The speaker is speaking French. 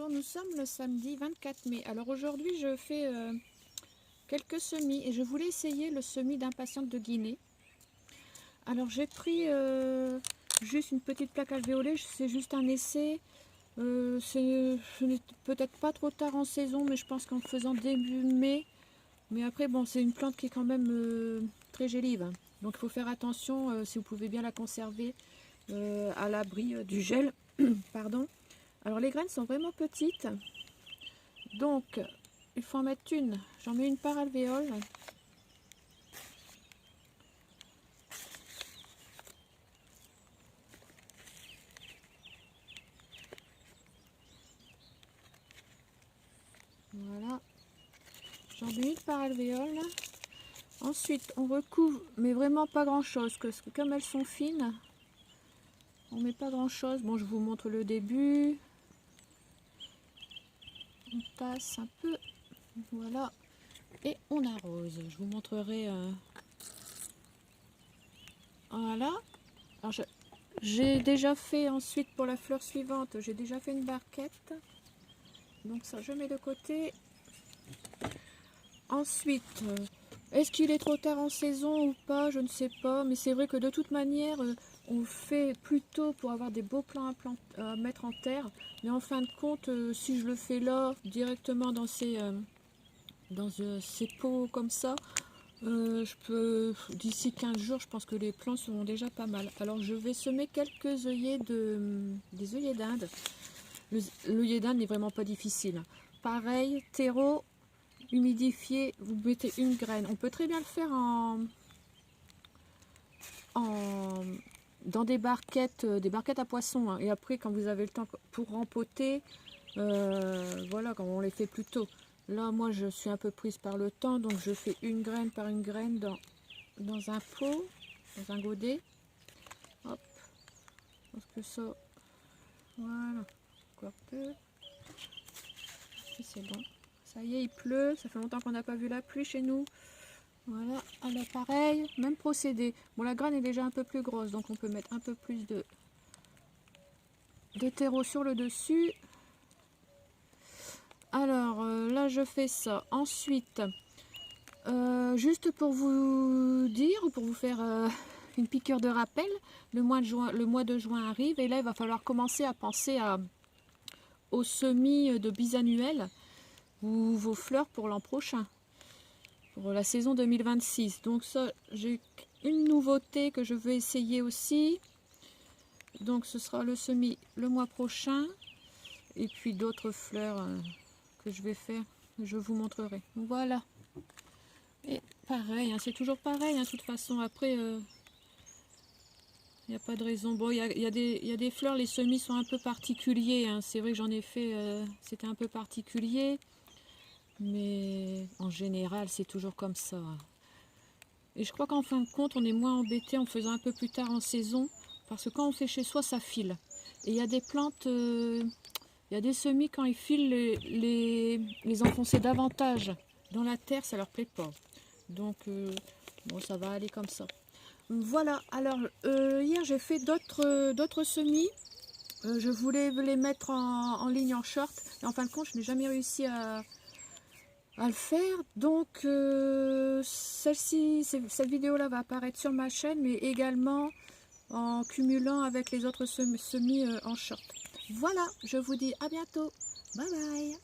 Alors nous sommes le samedi 24 mai. Alors aujourd'hui je fais quelques semis et je voulais essayer le semis d'impatiente de Guinée. Alors j'ai pris juste une petite plaque alvéolée, c'est juste un essai. Ce n'est peut-être pas trop tard en saison, mais je pense qu'en faisant début mai. Mais après bon, c'est une plante qui est quand même très gélive, hein. Donc il faut faire attention si vous pouvez bien la conserver à l'abri du gel. Pardon. Alors les graines sont vraiment petites, donc il faut en mettre une. J'en mets une par alvéole. Voilà, j'en mets une par alvéole. Ensuite on recouvre, mais vraiment pas grand chose, parce que comme elles sont fines, on met pas grand chose. Bon, je vous montre le début. On tasse un peu, voilà, et on arrose. Je vous montrerai. Voilà. Alors j'ai déjà fait ensuite pour la fleur suivante, j'ai déjà fait une barquette. Donc ça je mets de côté. Ensuite, est-ce qu'il est trop tard en saison ou pas? Je ne sais pas. Mais c'est vrai que de toute manière, on fait plutôt pour avoir des beaux plants à mettre en terre. Mais en fin de compte, si je le fais là, directement dans ces pots comme ça, je peux, d'ici 15 jours, je pense que les plants seront déjà pas mal. Alors je vais semer quelques œillets des œillets d'Inde. L'œillet d'Inde n'est vraiment pas difficile. Pareil, terreau, humidifié, vous mettez une graine. On peut très bien le faire dans des barquettes à poissons, hein. Et après, quand vous avez le temps pour rempoter, voilà, quand on les fait plus tôt. Là, moi, je suis un peu prise par le temps, donc je fais une graine par une graine dans un pot, dans un godet. Hop, parce que ça, voilà, encore peu. C'est bon. Ça y est, il pleut. Ça fait longtemps qu'on n'a pas vu la pluie chez nous. Voilà. Alors pareil, même procédé. Bon, la graine est déjà un peu plus grosse, donc on peut mettre un peu plus de terreau sur le dessus. Alors là, je fais ça. Ensuite, juste pour vous dire, ou pour vous faire une piqûre de rappel, le mois de juin arrive et là, il va falloir commencer à penser aux semis de bisannuels ou vos fleurs pour l'an prochain, pour la saison 2026. Donc ça, j'ai une nouveauté que je veux essayer aussi. Donc ce sera le semis le mois prochain. Et puis d'autres fleurs que je vais faire, je vous montrerai. Voilà. Et pareil, hein, c'est toujours pareil, hein, de toute façon. Après, il n'y a pas de raison. Bon, il y a des fleurs, les semis sont un peu particuliers, hein. C'est vrai que j'en ai fait, c'était un peu particulier. Mais en général, c'est toujours comme ça. Et je crois qu'en fin de compte, on est moins embêté en faisant un peu plus tard en saison. Parce que quand on fait chez soi, ça file. Et il y a des plantes, il y a des semis, quand ils filent, les enfoncer davantage dans la terre, ça leur plaît pas. Donc, bon, ça va aller comme ça. Voilà, alors, hier, j'ai fait d'autres semis. Je voulais les mettre en ligne en short. Et en fin de compte, je n'ai jamais réussi à le faire. Donc cette vidéo là va apparaître sur ma chaîne, mais également en cumulant avec les autres semis en short. Voilà, je vous dis à bientôt, bye bye.